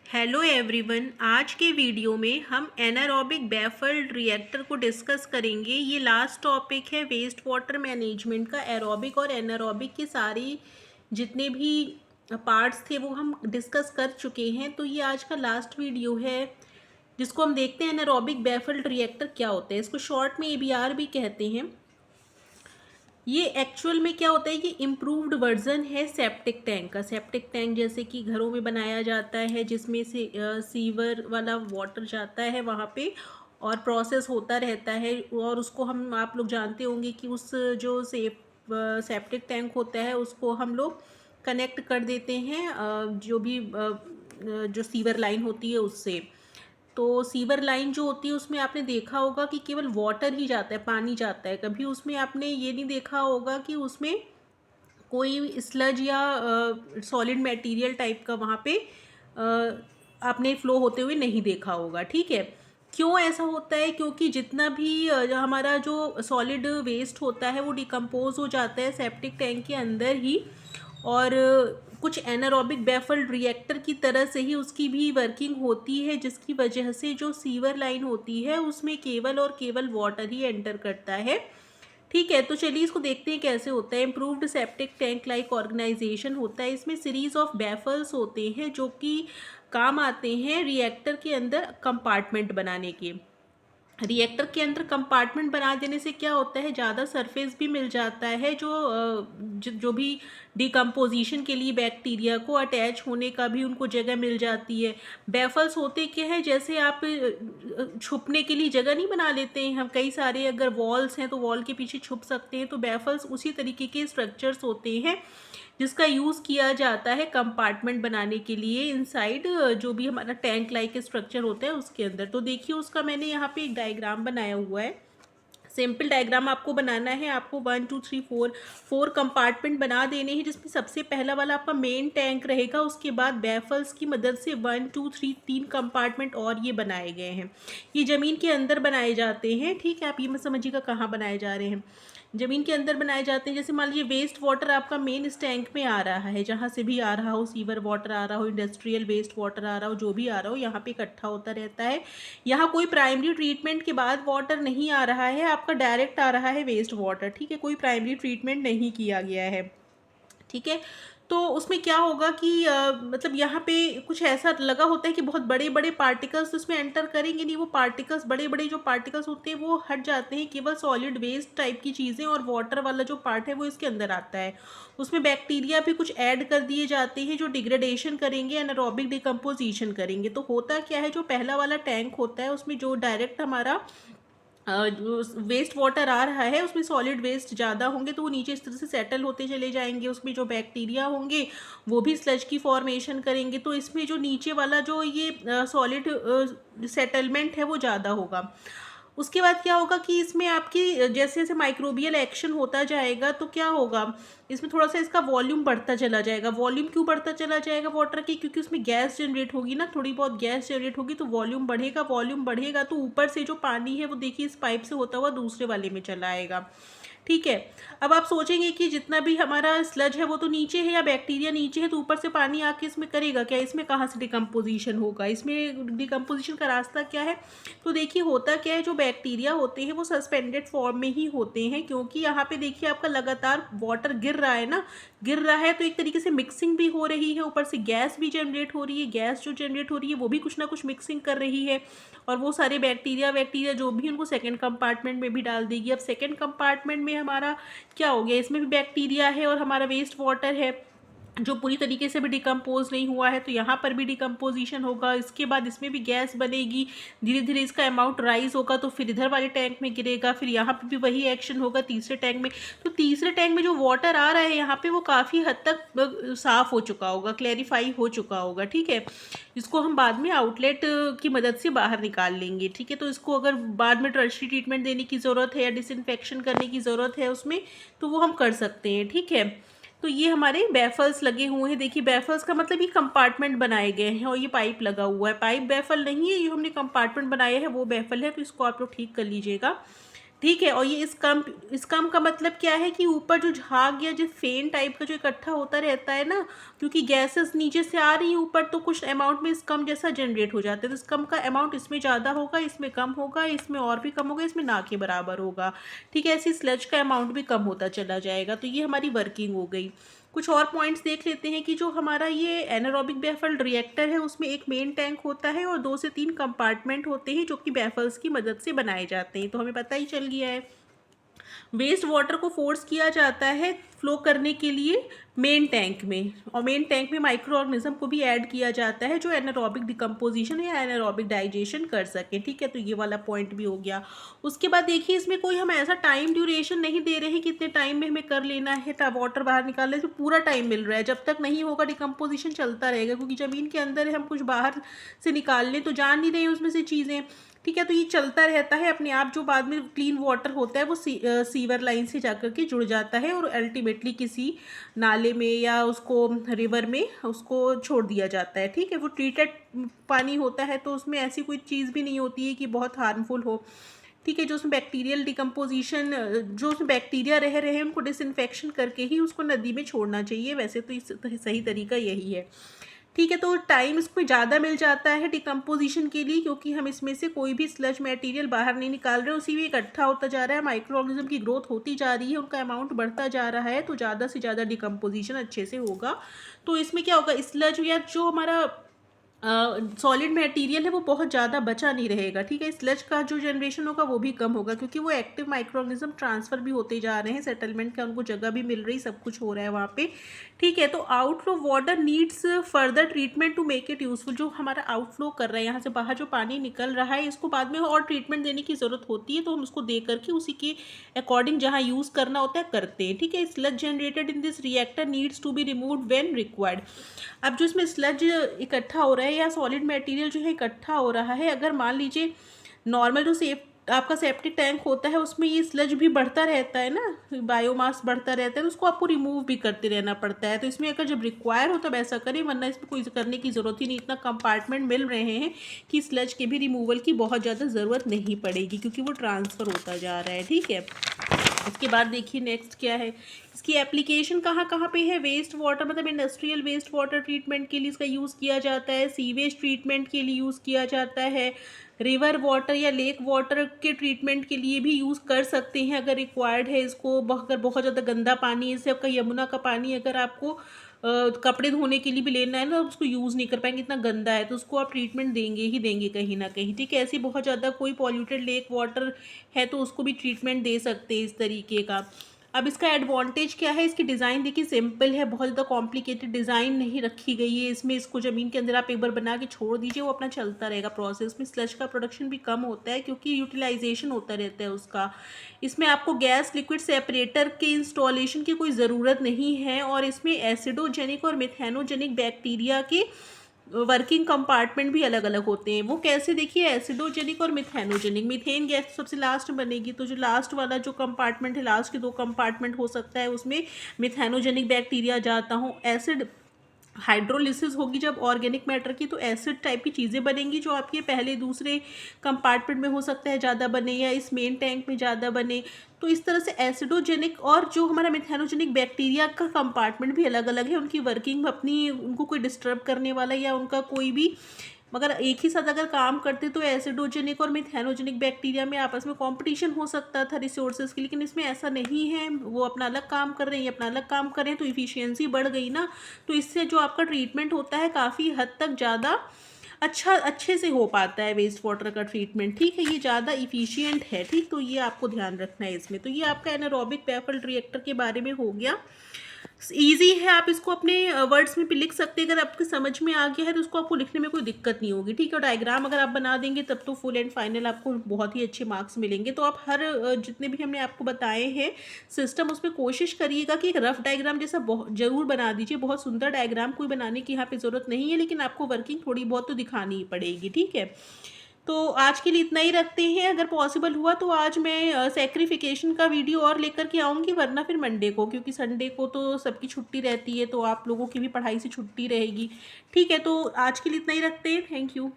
Hello everyone, आज के video में हम एनारोबिक बैफल्ड रिएक्टर को डिस्कस करेंगे। ये लास्ट टॉपिक है वेस्ट वाटर मैनेजमेंट का। एरोबिक और एनारोबिक के सारी जितने भी पार्ट्स थे वो हम डिस्कस कर चुके हैं। तो ये आज का लास्ट वीडियो है जिसको हम देखते हैं एनारोबिक बैफल्ड रिएक्टर क्या होता है। इसको शॉर्ट में एबीआर भी कहते हैं। ये एक्चुअल में क्या होता है कि इम्प्रूव्ड वर्जन है सेप्टिक टैंक का। सेप्टिक टैंक जैसे कि घरों में बनाया जाता है जिसमें से सीवर वाला वाटर जाता है वहाँ पे और प्रोसेस होता रहता है। और उसको हम आप लोग जानते होंगे कि उस जो सेप्टिक टैंक होता है उसको हम लोग कनेक्ट कर देते हैं जो भी जो सीवर लाइन होती है उससे। तो सीवर लाइन जो होती है उसमें आपने देखा होगा कि केवल वाटर ही जाता है, पानी जाता है। कभी उसमें आपने ये नहीं देखा होगा कि उसमें कोई स्लज या सॉलिड मटेरियल टाइप का वहाँ पे आपने फ्लो होते हुए नहीं देखा होगा। ठीक है, क्यों ऐसा होता है? क्योंकि जितना भी हमारा जो सॉलिड वेस्ट होता है वो डिकम्पोज हो जाता है सेप्टिक टैंक के अंदर ही। और कुछ एनारोबिक बैफल्ड रिएक्टर की तरह से ही उसकी भी वर्किंग होती है, जिसकी वजह से जो सीवर लाइन होती है उसमें केवल और केवल वाटर ही एंटर करता है। ठीक है, तो चलिए इसको देखते हैं कैसे होता है। Improved septic tank like organisation होता है। इसमें सीरीज ऑफ बैफल्स होते हैं जो कि काम आते हैं रिएक्टर के अंदर कंपार्टमेंट बनाने के। रिएक्टर के अंदर कंपार्टमेंट बना देने से क्या होता है, ज़्यादा सरफेस भी मिल जाता है जो भी डिकम्पोजिशन के लिए बैक्टीरिया को अटैच होने का भी उनको जगह मिल जाती है। बैफल्स होते क्या है, जैसे आप छुपने के लिए जगह नहीं बना लेते हैं हम, कई सारे अगर वॉल्स हैं तो वॉल के पीछे छुप सकते हैं। तो बैफल्स उसी तरीके के स्ट्रक्चर्स होते हैं जिसका यूज़ किया जाता है कंपार्टमेंट बनाने के लिए इनसाइड जो भी हमारा टैंक लाइक स्ट्रक्चर होता है उसके अंदर। तो देखिए उसका मैंने यहाँ पे एक डायग्राम बनाया हुआ है। सिंपल डायग्राम आपको बनाना है। आपको 1 2 3 4 कंपार्टमेंट बना देने हैं जिसमें सबसे पहला वाला आपका मेन टैंक रहेगा। उसके बाद बैफल्स की मदद से 1 2 3 3 कंपार्टमेंट और ये बनाए गए हैं। ये ज़मीन के अंदर बनाए जाते हैं। ठीक है, आप ये मत समझिएगा कहाँ बनाए जा रहे हैं, ज़मीन के अंदर बनाए जाते हैं। जैसे मान लीजिए वेस्ट वाटर आपका मेन इस टैंक में आ रहा है, जहाँ से भी आ रहा हो, सीवर वाटर आ रहा हो, इंडस्ट्रियल वेस्ट वाटर आ रहा हो, जो भी आ रहा हो यहाँ पे इकट्ठा होता रहता है। यहाँ कोई प्राइमरी ट्रीटमेंट के बाद वाटर नहीं आ रहा है, आपका डायरेक्ट आ रहा है वेस्ट वाटर। ठीक है, कोई प्राइमरी ट्रीटमेंट नहीं किया गया है। ठीक है, तो उसमें क्या होगा कि मतलब यहाँ पे कुछ ऐसा लगा होता है कि बहुत बड़े बड़े पार्टिकल्स उसमें एंटर करेंगे नहीं। वो पार्टिकल्स, बड़े बड़े जो पार्टिकल्स होते हैं वो हट जाते हैं, केवल सॉलिड वेस्ट टाइप की चीज़ें और वाटर वाला जो पार्ट है वो इसके अंदर आता है। उसमें बैक्टीरिया भी कुछ ऐड कर दिए जाते हैं जो डिग्रेडेशन करेंगे, एनारोबिक डिकम्पोजिशन करेंगे। तो होता क्या है, जो पहला वाला टैंक होता है उसमें जो डायरेक्ट हमारा जो वेस्ट वाटर आ रहा है उसमें सॉलिड वेस्ट ज़्यादा होंगे तो वो नीचे इस तरह से सेटल होते चले जाएंगे। उसमें जो बैक्टीरिया होंगे वो भी स्लज की फॉर्मेशन करेंगे। तो इसमें जो नीचे वाला जो ये सॉलिड सेटलमेंट है वो ज़्यादा होगा। उसके बाद क्या होगा कि इसमें आपकी जैसे जैसे माइक्रोबियल एक्शन होता जाएगा तो क्या होगा, इसमें थोड़ा सा इसका वॉल्यूम बढ़ता चला जाएगा। वॉल्यूम क्यों बढ़ता चला जाएगा वाटर की? क्योंकि उसमें गैस जनरेट होगी ना, थोड़ी बहुत गैस जनरेट होगी तो वॉल्यूम बढ़ेगा। वॉल्यूम बढ़ेगा तो ऊपर से जो पानी है वो देखिए इस पाइप से होता हुआ दूसरे वाले में चला आएगा। ठीक है, अब आप सोचेंगे कि जितना भी हमारा स्लज है वो तो नीचे है या बैक्टीरिया नीचे है, तो ऊपर से पानी आके इसमें करेगा क्या? इसमें कहाँ से डिकम्पोजिशन होगा? इसमें डिकम्पोजिशन का रास्ता क्या है? तो देखिए होता क्या है, जो बैक्टीरिया होते हैं वो सस्पेंडेड फॉर्म में ही होते हैं, क्योंकि यहाँ पे देखिए आपका लगातार वाटर गिर रहा है ना, गिर रहा है तो एक तरीके से मिक्सिंग भी हो रही है, ऊपर से गैस भी जनरेट हो रही है। गैस जो जनरेट हो रही है वो भी कुछ ना कुछ मिक्सिंग कर रही है और वो सारे बैक्टीरिया जो भी उनको सेकंड कंपार्टमेंट में भी डाल देगी। अब सेकंड कंपार्टमेंट में हमारा क्या हो गया, इसमें भी बैक्टीरिया है और हमारा वेस्ट वाटर है जो पूरी तरीके से भी डिकम्पोज नहीं हुआ है, तो यहाँ पर भी डिकम्पोजिशन होगा। इसके बाद इसमें भी गैस बनेगी, धीरे धीरे इसका अमाउंट राइज होगा तो फिर इधर वाले टैंक में गिरेगा, फिर यहाँ पे भी वही एक्शन होगा तीसरे टैंक में। तो तीसरे टैंक में जो वाटर आ रहा है यहाँ पे वो काफ़ी हद तक साफ़ हो चुका होगा, क्लैरिफाई हो चुका होगा। ठीक है, इसको हम बाद में आउटलेट की मदद से बाहर निकाल लेंगे। ठीक है, तो इसको अगर बाद में टर्शरी ट्रीटमेंट देने की ज़रूरत है या डिसइंफेक्शन करने की ज़रूरत है उसमें, तो वो हम कर सकते हैं। ठीक है, तो ये हमारे बैफल्स लगे हुए हैं। देखिए बैफल्स का मतलब ये कंपार्टमेंट बनाए गए हैं और ये पाइप लगा हुआ है। पाइप बैफल नहीं है, ये हमने कंपार्टमेंट बनाया है वो बैफल है, तो इसको आप लोग ठीक कर लीजिएगा। ठीक है। और ये इस कम का मतलब क्या है कि ऊपर जो झाग या जो फेन टाइप का जो इकट्ठा होता रहता है ना, क्योंकि गैसेस नीचे से आ रही हैं ऊपर, तो कुछ अमाउंट में स्कम जैसा जनरेट हो जाता है। तो स्कम का अमाउंट इसमें ज़्यादा होगा, इसमें कम होगा, इसमें और भी कम होगा, इसमें ना के बराबर होगा। ठीक है, ऐसी स्लज का अमाउंट भी कम होता चला जाएगा। तो ये हमारी वर्किंग हो गई। कुछ और पॉइंट्स देख लेते हैं कि जो हमारा ये एनारोबिक बैफल्ड रिएक्टर है उसमें एक मेन टैंक होता है और 2 से 3 कंपार्टमेंट होते हैं जो कि बैफल्स की मदद से बनाए जाते हैं। तो हमें पता ही चल गया है। वेस्ट वाटर को फोर्स किया जाता है फ्लो करने के लिए मेन टैंक में, और मेन टैंक में माइक्रो ऑर्गेनिज्म को भी ऐड किया जाता है जो एनारोबिक डिकम्पोजिशन या एनारोबिक डाइजेशन कर सके। ठीक है, तो ये वाला पॉइंट भी हो गया। उसके बाद देखिए, इसमें कोई हम ऐसा टाइम ड्यूरेशन नहीं दे रहे हैं कि इतने टाइम में हमें कर लेना है, तब वाटर बाहर निकालने से पूरा टाइम मिल रहा है। जब तक नहीं होगा डिकम्पोजिशन चलता रहेगा, क्योंकि ज़मीन के अंदर है, हम कुछ बाहर से निकाल लें तो जान नहीं रहे हैं उसमें से चीज़ें। ठीक है, तो ये चलता रहता है अपने आप। जो बाद में क्लीन वाटर होता है वो सीवर लाइन से जाकर के जुड़ जाता है और अल्टीमेटली किसी नाले में या उसको रिवर में उसको छोड़ दिया जाता है। ठीक है, वो ट्रीटेड पानी होता है तो उसमें ऐसी कोई चीज़ भी नहीं होती है कि बहुत हार्मफुल हो। ठीक है, जो उसमें बैक्टीरियल डिकम्पोजिशन, जो उसमें बैक्टीरिया रह रहे हैं उनको डिसइंफेक्शन करके ही उसको नदी में छोड़ना चाहिए। वैसे तो इस सही तरीका यही है। ठीक है, तो टाइम इसमें ज़्यादा मिल जाता है डिकम्पोजिशन के लिए, क्योंकि हम इसमें से कोई भी स्लज मटेरियल बाहर नहीं निकाल रहे, उसी में इकट्ठा होता जा रहा है, माइक्रो ऑर्गेनिज्म की ग्रोथ होती जा रही है, उनका अमाउंट बढ़ता जा रहा है, तो ज़्यादा से ज़्यादा डिकम्पोजिशन अच्छे से होगा। तो इसमें क्या होगा, स्लज या जो हमारा सॉलिड मटेरियल है वो बहुत ज़्यादा बचा नहीं रहेगा। ठीक है, स्लज का जो जनरेशन होगा वो भी कम होगा, क्योंकि वो एक्टिव माइक्रो ऑर्गेनिज्म ट्रांसफ़र भी होते जा रहे हैं, सेटलमेंट का उनको जगह भी मिल रही, सब कुछ हो रहा है वहाँ पे। ठीक है, तो outflow water needs further treatment to make it useful. जो हमारा आउटफ्लो कर रहा है, यहाँ से बाहर जो पानी निकल रहा है, इसको बाद में और ट्रीटमेंट देने की ज़रूरत होती है, तो हम उसको दे करके उसी के अकॉर्डिंग जहाँ यूज़ करना होता है करते हैं। ठीक है, sludge generated in this reactor needs to be removed when required. अब जो इसमें स्लज इकट्ठा हो रहा है या सॉलिड मटेरियल जो है इकट्ठा हो रहा है, अगर मान लीजिए नॉर्मल जो आपका सेप्टिक टैंक होता है उसमें ये स्लज भी बढ़ता रहता है ना, बायोमास बढ़ता रहता है, तो उसको आपको रिमूव भी करते रहना पड़ता है। तो इसमें अगर जब रिक्वायर हो तब ऐसा करें, वरना इसमें कोई करने की ज़रूरत ही नहीं। इतना कंपार्टमेंट मिल रहे हैं कि स्लज के भी रिमूवल की बहुत ज़्यादा ज़रूरत नहीं पड़ेगी, क्योंकि वो ट्रांसफ़र होता जा रहा है। ठीक है, उसके बाद देखिए नेक्स्ट क्या है, इसकी एप्लीकेशन कहाँ कहाँ पे है। वेस्ट वाटर मतलब इंडस्ट्रियल वेस्ट वाटर ट्रीटमेंट के लिए इसका यूज़ किया जाता है, सीवेज ट्रीटमेंट के लिए यूज़ किया जाता है, रिवर वाटर या लेक वाटर के ट्रीटमेंट के लिए भी यूज़ कर सकते हैं अगर रिक्वायर्ड है इसको। अगर बहुत ज़्यादा गंदा पानी, जैसे आपका यमुना का पानी अगर आपको कपड़े धोने के लिए भी लेना है ना, उसको यूज़ नहीं कर पाएंगे, इतना गंदा है, तो उसको आप ट्रीटमेंट देंगे ही देंगे कहीं ना कहीं। ठीक है, ऐसी बहुत ज़्यादा कोई पॉल्यूटेड लेक वाटर है तो उसको भी ट्रीटमेंट दे सकते हैं इस तरीके का। अब इसका एडवांटेज क्या है, इसकी डिज़ाइन देखिए सिंपल है, बहुत ज़्यादा कॉम्प्लिकेटेड डिज़ाइन नहीं रखी गई है इसमें। इसको ज़मीन के अंदर आप एक बार बना के छोड़ दीजिए, वो अपना चलता रहेगा प्रोसेस में। स्लज का प्रोडक्शन भी कम होता है क्योंकि यूटिलाइजेशन होता रहता है उसका। इसमें आपको गैस लिक्विड सेपरेटर के इंस्टॉलेशन की कोई ज़रूरत नहीं है, और इसमें एसिडोजेनिक और मिथेनोजेनिक बैक्टीरिया के वर्किंग कंपार्टमेंट भी अलग अलग होते हैं। वो कैसे, देखिए, एसिडोजेनिक और मिथेनोजेनिक। मीथेन गैस सबसे लास्ट में बनेगी, तो जो लास्ट वाला जो कंपार्टमेंट है, लास्ट के 2 कंपार्टमेंट हो सकता है उसमें मिथेनोजेनिक बैक्टीरिया जाता हो। एसिड हाइड्रोलिसिस होगी जब ऑर्गेनिक मैटर की, तो एसिड टाइप की चीज़ें बनेंगी जो आपके पहले दूसरे कंपार्टमेंट में हो सकता है ज़्यादा बने, या इस मेन टैंक में ज़्यादा बने। तो इस तरह से एसिडोजेनिक और जो हमारा मिथेनोजेनिक बैक्टीरिया का कंपार्टमेंट भी अलग अलग है, उनकी वर्किंग अपनी, उनको कोई डिस्टर्ब करने वाला या उनका कोई भी, मगर एक ही साथ अगर काम करते तो एसिडोजेनिक और मिथेनोजेनिक बैक्टीरिया में आपस में कंपटीशन हो सकता था रिसोर्सेज की, लेकिन इसमें ऐसा नहीं है। वो अपना अलग काम कर रहे हैं, ये अपना अलग काम कर रहे हैं, तो इफ़िशियंसी बढ़ गई ना। तो इससे जो आपका ट्रीटमेंट होता है काफ़ी हद तक ज़्यादा अच्छे से हो पाता है वेस्ट वाटर का ट्रीटमेंट। ठीक है, ये ज़्यादा इफ़िशियंट है। ठीक, तो ये आपको ध्यान रखना है इसमें। तो ये आपका एनारोबिक बैफल्ड रिएक्टर के बारे में हो गया। ईजी है, आप इसको अपने वर्ड्स में भी लिख सकते हैं। अगर आपके समझ में आ गया है तो उसको आपको लिखने में कोई दिक्कत नहीं होगी। ठीक है, डायग्राम अगर आप बना देंगे तब तो फुल एंड फाइनल आपको बहुत ही अच्छे मार्क्स मिलेंगे। तो आप हर जितने भी हमने आपको बताए हैं सिस्टम, उसमें कोशिश करिएगा कि एक रफ डायग्राम जैसा जरूर बना दीजिए। बहुत सुंदर डायग्राम कोई बनाने की यहाँ पे ज़रूरत नहीं है, लेकिन आपको वर्किंग थोड़ी बहुत तो दिखानी ही पड़ेगी। ठीक है, तो आज के लिए इतना ही रखते हैं। अगर पॉसिबल हुआ तो आज मैं सेक्रिफिकेशन का वीडियो और लेकर के आऊँगी, वरना फिर मंडे को, क्योंकि संडे को तो सबकी छुट्टी रहती है, तो आप लोगों की भी पढ़ाई से छुट्टी रहेगी। ठीक है, तो आज के लिए इतना ही रखते हैं। Thank you.